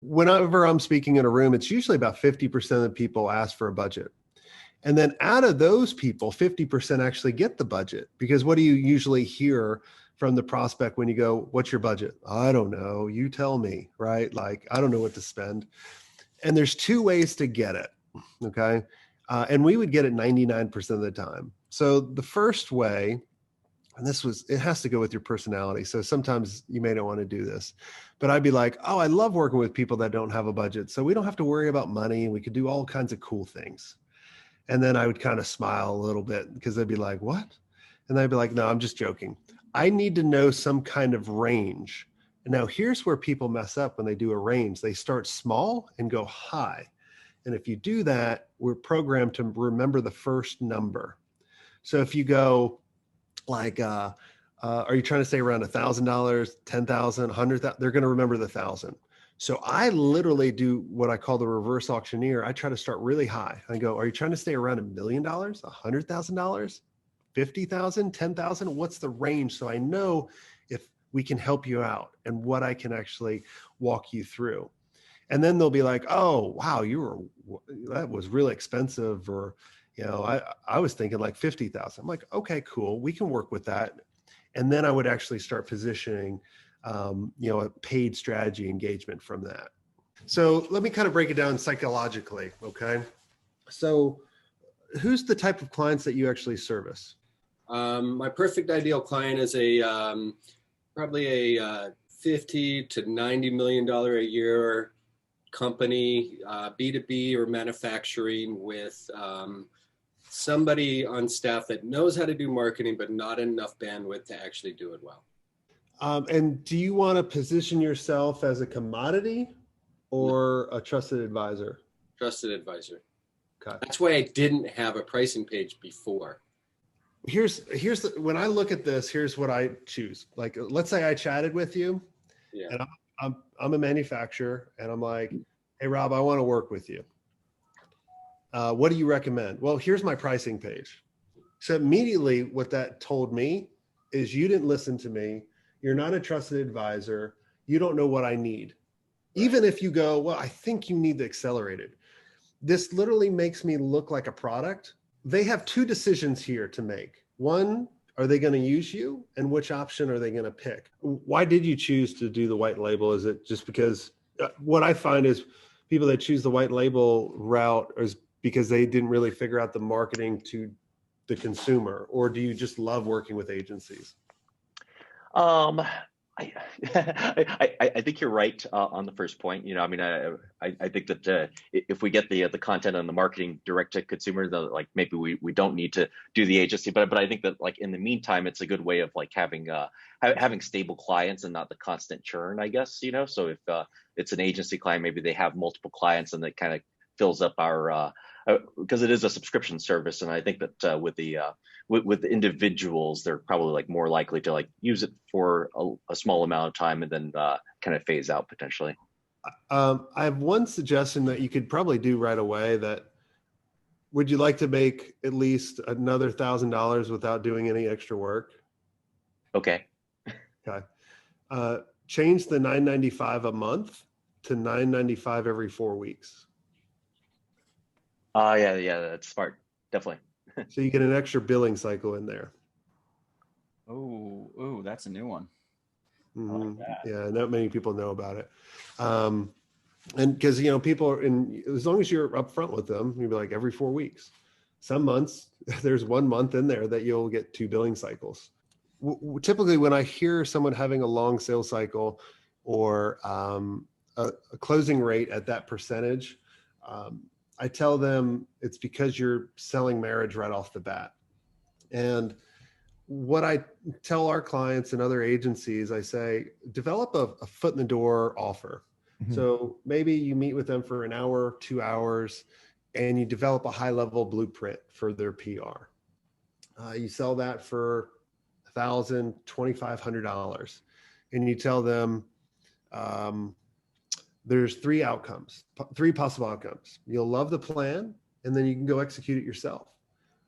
Whenever I'm speaking in a room, it's usually about 50% of the people ask for a budget. And then out of those people, 50% actually get the budget. Because what do you usually hear from the prospect when you go, what's your budget? I don't know. You tell me, right? Like, I don't know what to spend. And there's two ways to get it. Okay. And we would get it 99% of the time. So the first way, and it has to go with your personality. So sometimes you may not want to do this, but I'd be like, oh, I love working with people that don't have a budget. So we don't have to worry about money. We could do all kinds of cool things. And then I would kind of smile a little bit because they'd be like, what? And I'd be like, no, I'm just joking. I need to know some kind of range. And now here's where people mess up when they do a range. They start small and go high. And if you do that, we're programmed to remember the first number. So if you go like, are you trying to say around $1,000, 10,000, 100,000? They're going to remember the 1,000. So I literally do what I call the reverse auctioneer. I try to start really high. I go, are you trying to stay around $1 million, $100,000, 50,000, 10,000? What's the range? So I know if we can help you out and what I can actually walk you through. And then they'll be like, oh, wow, that was really expensive. Or, I was thinking like 50,000. I'm like, okay, cool. We can work with that. And then I would actually start positioning a paid strategy engagement from that. So let me kind of break it down psychologically. Okay. So who's the type of clients that you actually service? My perfect ideal client is probably a $50 to $90 million a year company, B2B or manufacturing, with somebody on staff that knows how to do marketing, but not enough bandwidth to actually do it well. And do you want to position yourself as a commodity or a trusted advisor? Trusted advisor. Okay. That's why I didn't have a pricing page before. When I look at this, here's what I choose. Like, let's say I chatted with you, and I'm a manufacturer, and I'm like, hey, Rob, I want to work with you. What do you recommend? Well, here's my pricing page. So immediately what that told me is you didn't listen to me. You're not a trusted advisor. You don't know what I need. Right. Even if you go, well, I think you need the accelerated. This literally makes me look like a product. They have two decisions here to make. One, are they going to use you? And which option are they going to pick? Why did you choose to do the white label? Is it just because what I find is people that choose the white label route is because they didn't really figure out the marketing to the consumer, or do you just love working with agencies? I think you're right on the first point. I think that if we get the content and the marketing direct to consumer, maybe we don't need to do the agency. But I think that like in the meantime, it's a good way of like having stable clients and not the constant churn, I guess. So if it's an agency client, maybe they have multiple clients and that kind of fills up our because it is a subscription service, and I think that with the individuals, they're probably like more likely to like use it for a small amount of time and then kind of phase out potentially. I have one suggestion that you could probably do right away. Would you like to make at least another $1,000 without doing any extra work? Okay. Okay. Change the $9.95 a month to $9.95 every 4 weeks. Yeah, that's smart. Definitely. So you get an extra billing cycle in there. Oh, that's a new one. Mm-hmm. I like that. Yeah, not many people know about it. And because, people are as long as you're upfront with them, you'll be like every 4 weeks. Some months, there's 1 month in there that you'll get 2 billing cycles. Typically, when I hear someone having a long sales cycle or a closing rate at that percentage, I tell them it's because you're selling marriage right off the bat. And what I tell our clients and other agencies, I say, develop a foot in the door offer. Mm-hmm. So maybe you meet with them for an hour, 2 hours, and you develop a high level blueprint for their PR. You sell that for $1,000, $2,500. And you tell them, there's 3 possible outcomes. You'll love the plan, and then you can go execute it yourself.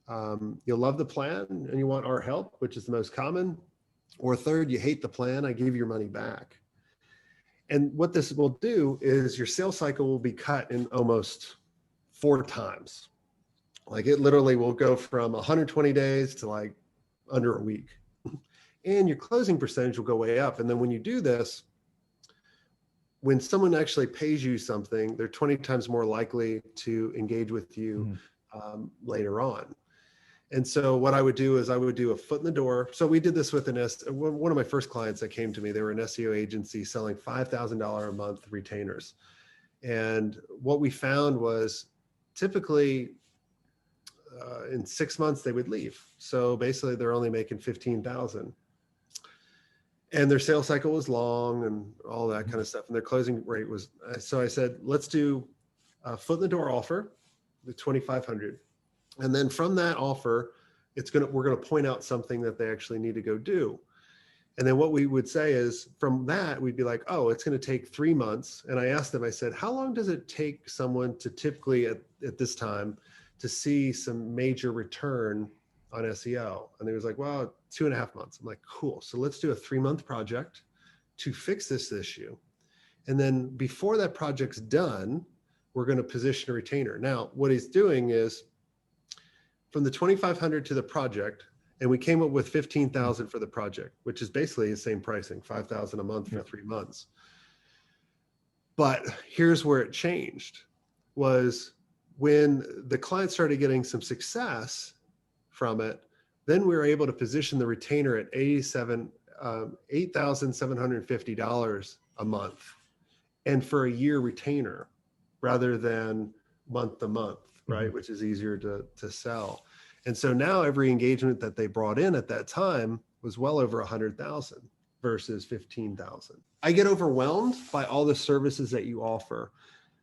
You'll love the plan and you want our help, which is the most common. Or third, you hate the plan, I give your money back. And what this will do is your sales cycle will be cut in almost 4 times. Like it literally will go from 120 days to like under a week. And your closing percentage will go way up. And then when you do this, when someone actually pays you something, they're 20 times more likely to engage with you later on. And so what I would do is I would do a foot in the door. So we did this with one of my first clients that came to me. They were an SEO agency selling $5,000 a month retainers. And what we found was typically in 6 months they would leave. So basically they're only making 15,000. And their sales cycle was long and all that kind of stuff. And their closing rate was, so I said, let's do a foot in the door offer, the 2,500. And then from that offer, we're going to point out something that they actually need to go do. And then what we would say is from that, we'd be like, oh, it's going to take 3 months. And I asked them, I said, how long does it take someone to typically at this time to see some major return on SEO? And they was like, well, 2.5 months. I'm like, cool. So let's do a 3-month project to fix this issue. And then before that project's done, we're going to position a retainer. Now, what he's doing is from the 2,500 to the project, and we came up with 15,000 for the project, which is basically the same pricing, 5,000 a month for 3 months. But here's where it changed was when the client started getting some success from it, then we were able to position the retainer at $8,750 a month, and for a year retainer rather than month to month, right? Which is easier to sell. And so now every engagement that they brought in at that time was well over 100,000 versus 15,000. I get overwhelmed by all the services that you offer.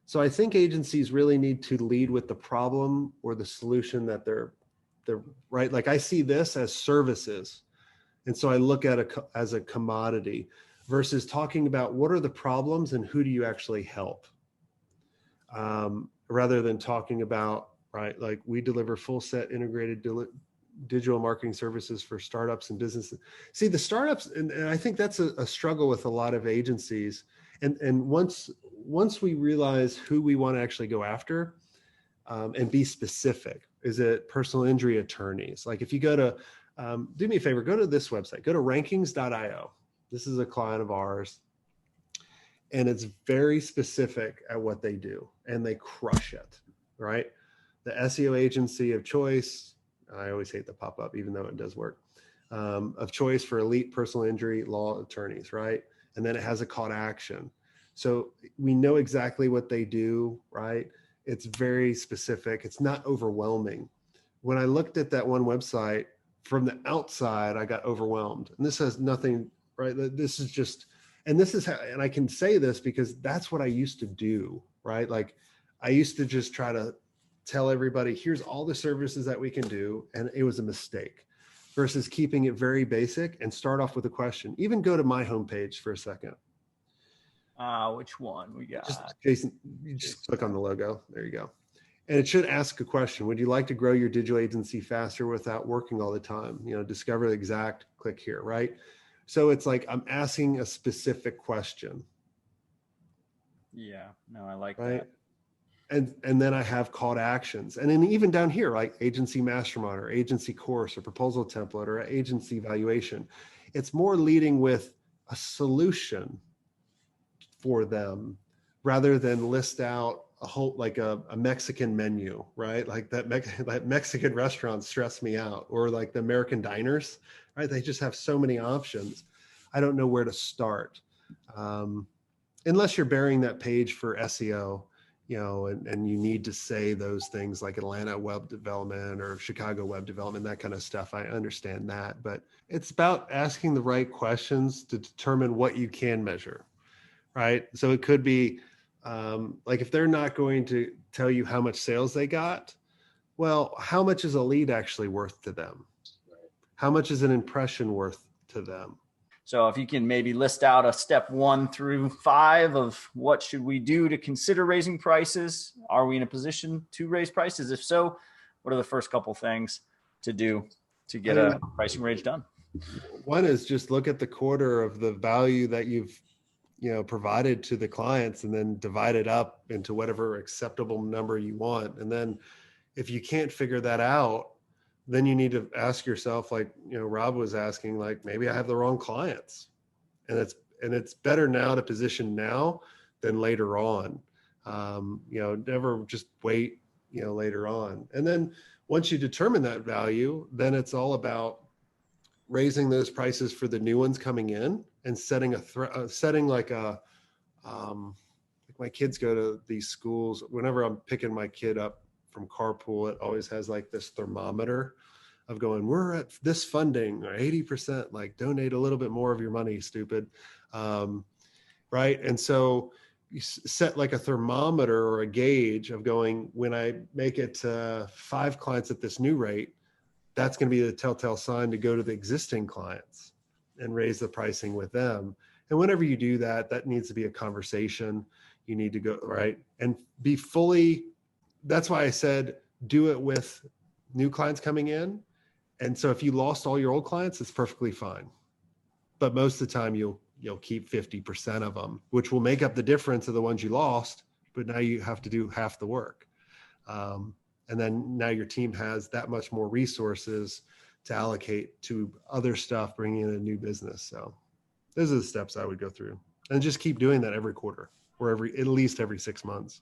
So I think agencies really need to lead with the problem or the solution that they're right. Like I see this as services. And so I look at it as a commodity versus talking about what are the problems and who do you actually help? Rather than talking about, right, like we deliver full set integrated digital marketing services for startups and businesses. See the startups, and I think that's a struggle with a lot of agencies. And once we realize who we want to actually go after and be specific, is it personal injury attorneys? Like if you go to, do me a favor, go to this website, go to rankings.io. This is a client of ours. And it's very specific at what they do and they crush it, right? The SEO agency of choice, I always hate the pop-up, even though it does work, of choice for elite personal injury law attorneys, right? And then it has a call to action. So we know exactly what they do, right? It's very specific. It's not overwhelming. When I looked at that one website from the outside, I got overwhelmed. And this has nothing, right? This is just, and this is how, and I can say this because that's what I used to do, right? Like I used to just try to tell everybody, here's all the services that we can do. And it was a mistake versus keeping it very basic and start off with a question. Even go to my homepage for a second. Which one we got? Jason, you just click on the logo. There you go. And it should ask a question. Would you like to grow your digital agency faster without working all the time? You know, discover the exact, click here, right? So it's like I'm asking a specific question. Yeah, no, I like right? that. And then I have call to actions. And then even down here, like agency mastermind or agency course or proposal template or agency evaluation, it's more leading with a solution for them rather than list out a whole, like a Mexican menu, right? Like that Mexican restaurants stress me out, or like the American diners, right? They just have so many options. I don't know where to start. Unless you're burying that page for SEO, you know, and you need to say those things like Atlanta web development or Chicago web development, that kind of stuff. I understand that, but it's about asking the right questions to determine what you can measure, right? So it could be like if they're not going to tell you how much sales they got, well, how much is a lead actually worth to them? How much is an impression worth to them? So if you can maybe list out a step 1 through 5 of what should we do to consider raising prices? Are we in a position to raise prices? If so, what are the first couple things to do to get a pricing range done? One is just look at the quarter of the value that you've provided to the clients, and then divide it up into whatever acceptable number you want. And then if you can't figure that out, then you need to ask yourself, like, Rob was asking, like, maybe I have the wrong clients. And it's better now to position now than later on. Never just wait, later on. And then once you determine that value, then it's all about raising those prices for the new ones coming in, and setting like my kids go to these schools. Whenever I'm picking my kid up from carpool, it always has like this thermometer of going, we're at this funding, or 80%, like, donate a little bit more of your money, stupid. Right. And so you set like a thermometer or a gauge of going, when I make it to 5 clients at this new rate, that's going to be the telltale sign to go to the existing clients and raise the pricing with them. And whenever you do that, that needs to be a conversation. You need to go, right, and be fully, that's why I said, do it with new clients coming in. And so if you lost all your old clients, it's perfectly fine. But most of the time you'll keep 50% of them, which will make up the difference of the ones you lost, but now you have to do half the work. And then now your team has that much more resources to allocate to other stuff, bringing in a new business. So those are the steps I would go through, and just keep doing that every quarter, or at least every 6 months.